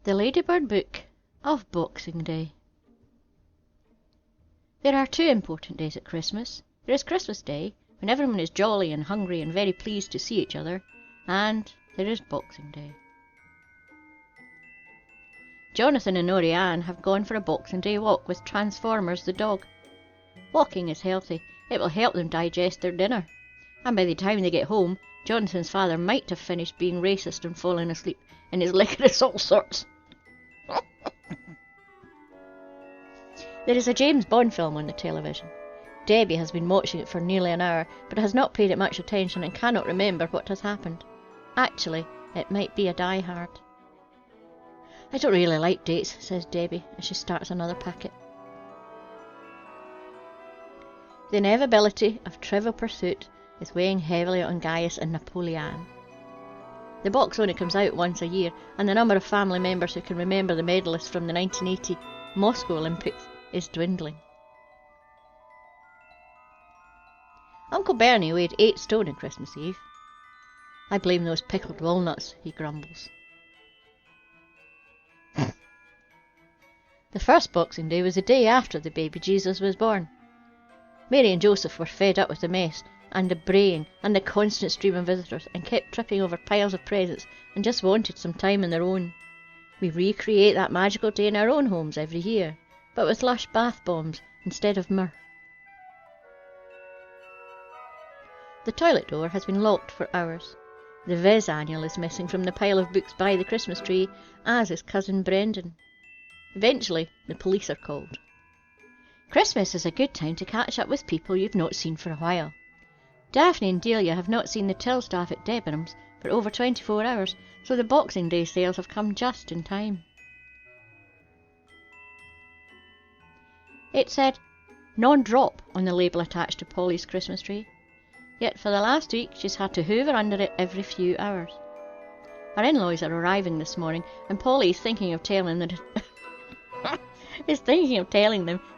The Ladybird Book of Boxing Day. There are two important days at Christmas. There is Christmas Day, when everyone is jolly and hungry and very pleased to see each other, and there is Boxing Day. Jonathan and Oriane have gone for a Boxing Day walk with Transformers the dog. Walking is healthy. It will help them digest their dinner. And by the time they get home, Jonathan's father might have finished being racist and fallen asleep in his licorice all sorts. There is a James Bond film on the television. Debbie has been watching it for nearly an hour, but has not paid it much attention and cannot remember what has happened. Actually, it might be a Die Hard. I don't really like dates, says Debbie as she starts another packet. The inevitability of Trivial Pursuit is weighing heavily on Gaius and Napoleon. The box only comes out once a year, and the number of family members who can remember the medalists from the 1980 Moscow Olympics is dwindling. Uncle Bernie weighed 8 stone on Christmas Eve. I blame those pickled walnuts, he grumbles. The first Boxing Day was the day after the baby Jesus was born. Mary and Joseph were fed up with the mess and the braying and the constant stream of visitors and kept tripping over piles of presents and just wanted some time on their own. We recreate that magical day in our own homes every year, but with lush bath bombs instead of myrrh. The toilet door has been locked for hours. The Viz Annual is missing from the pile of books by the Christmas tree, as is cousin Brendan. Eventually, the police are called. Christmas is a good time to catch up with people you've not seen for a while. Daphne and Delia have not seen the till staff at Debenhams for over 24 hours, so the Boxing Day sales have come just in time. It said non-drop on the label attached to Polly's Christmas tree, yet for the last week she's had to hoover under it every few hours. Her in-laws are arriving this morning, and Polly is thinking of telling them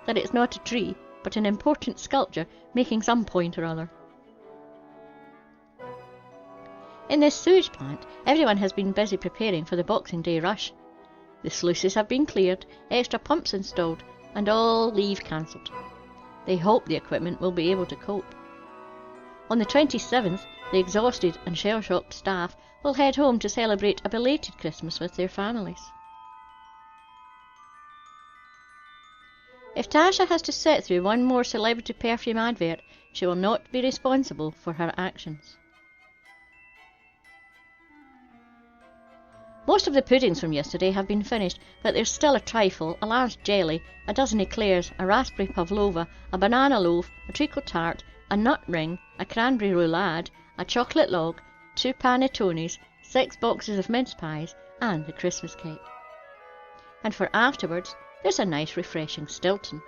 that it's not a tree, but an important sculpture making some point or other. In this sewage plant, everyone has been busy preparing for the Boxing Day rush. The sluices have been cleared, extra pumps installed, and all leave cancelled. They hope the equipment will be able to cope. On the 27th, the exhausted and shell-shocked staff will head home to celebrate a belated Christmas with their families. If Tasha has to sit through one more celebrity perfume advert, she will not be responsible for her actions. Most of the puddings from yesterday have been finished, but there's still a trifle, a large jelly, a dozen eclairs, a raspberry pavlova, a banana loaf, a treacle tart, a nut ring, a cranberry roulade, a chocolate log, 2 panettones, 6 boxes of mince pies, and the Christmas cake. And for afterwards, there's a nice refreshing Stilton.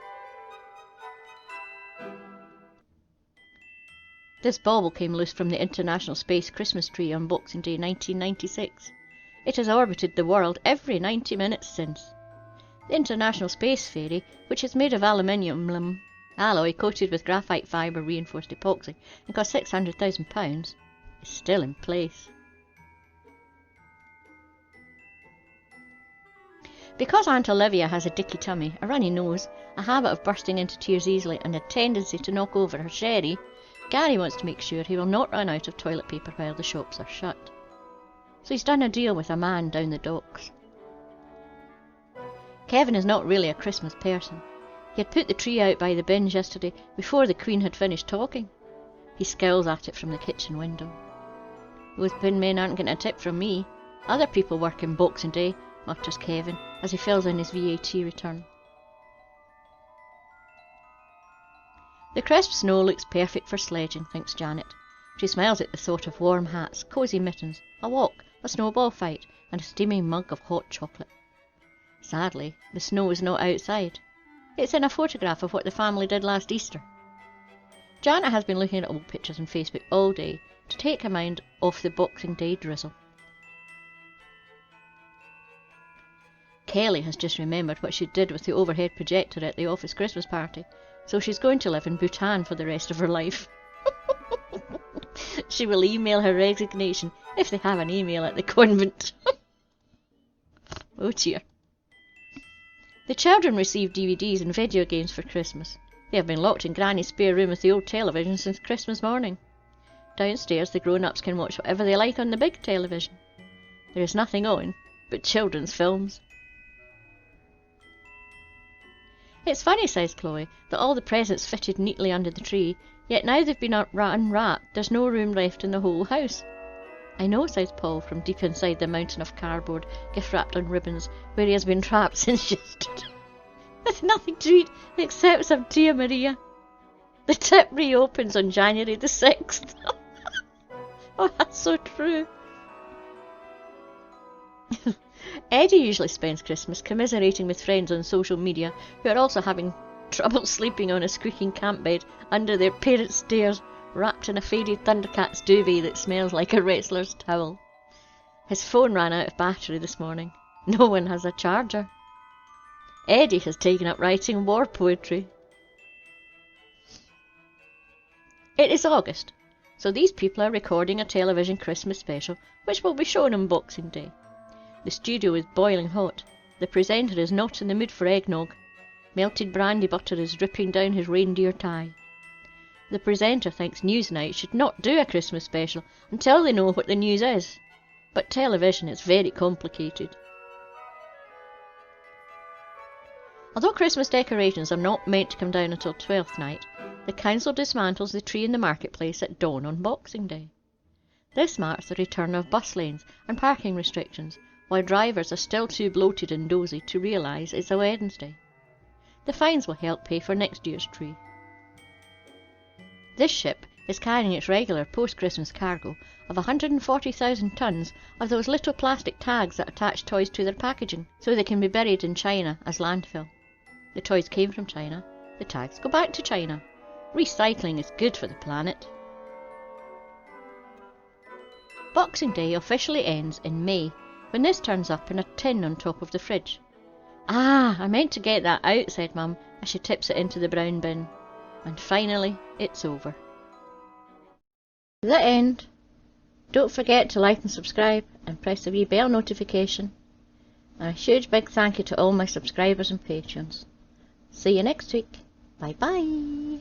This bauble came loose from the International Space Christmas tree on Boxing Day 1996. It has orbited the world every 90 minutes since. The International Space Fairy, which is made of aluminium alloy coated with graphite fibre reinforced epoxy and cost £600,000, is still in place. Because Aunt Olivia has a dicky tummy, a runny nose, a habit of bursting into tears easily, and a tendency to knock over her sherry, Gary wants to make sure he will not run out of toilet paper while the shops are shut. So he's done a deal with a man down the docks. Kevin is not really a Christmas person. He had put the tree out by the bins yesterday before the Queen had finished talking. He scowls at it from the kitchen window. Those bin men aren't getting a tip from me. Other people work in Boxing Day, mutters Kevin as he fills in his VAT return. The crisp snow looks perfect for sledging, thinks Janet. She smiles at the thought of warm hats, cosy mittens, a walk, a snowball fight, and a steaming mug of hot chocolate. Sadly, the snow is not outside. It's in a photograph of what the family did last Easter. Janet has been looking at old pictures on Facebook all day to take her mind off the Boxing Day drizzle. Kelly has just remembered what she did with the overhead projector at the office Christmas party, so she's going to live in Bhutan for the rest of her life. She will email her resignation if they have an email at the convent. Oh dear. The children received DVDs and video games for Christmas. They have been locked in Granny's spare room with the old television since Christmas morning. Downstairs, the grown-ups can watch whatever they like on the big television. There is nothing on but children's films. It's funny, says Chloe, that all the presents fitted neatly under the tree, yet now they've been unwrapped, there's no room left in the whole house. I know, says Paul, from deep inside the mountain of cardboard, gift-wrapped on ribbons, where he has been trapped since yesterday. With nothing to eat except some Tia Maria. The tip reopens on January the 6th. Oh, that's so true. Eddie usually spends Christmas commiserating with friends on social media who are also having trouble sleeping on a squeaking camp bed under their parents' stairs, wrapped in a faded Thundercats duvet that smells like a wrestler's towel. His phone ran out of battery this morning. No one has a charger. Eddie has taken up writing war poetry. It is August, so these people are recording a television Christmas special which will be shown on Boxing Day. The studio is boiling hot. The presenter is not in the mood for eggnog. Melted brandy butter is dripping down his reindeer tie. The presenter thinks Newsnight should not do a Christmas special until they know what the news is. But television is very complicated. Although Christmas decorations are not meant to come down until 12th night, the council dismantles the tree in the marketplace at dawn on Boxing Day. This marks the return of bus lanes and parking restrictions, while drivers are still too bloated and dozy to realise it's a Wednesday. The fines will help pay for next year's tree. This ship is carrying its regular post-Christmas cargo of 140,000 tonnes of those little plastic tags that attach toys to their packaging so they can be buried in China as landfill. The toys came from China. The tags go back to China. Recycling is good for the planet. Boxing Day officially ends in May, when this turns up in a tin on top of the fridge. Ah, I meant to get that out, said Mum, as she tips it into the brown bin. And finally, it's over. The end. Don't forget to like and subscribe, and press the wee bell notification. And a huge big thank you to all my subscribers and patrons. See you next week. Bye bye.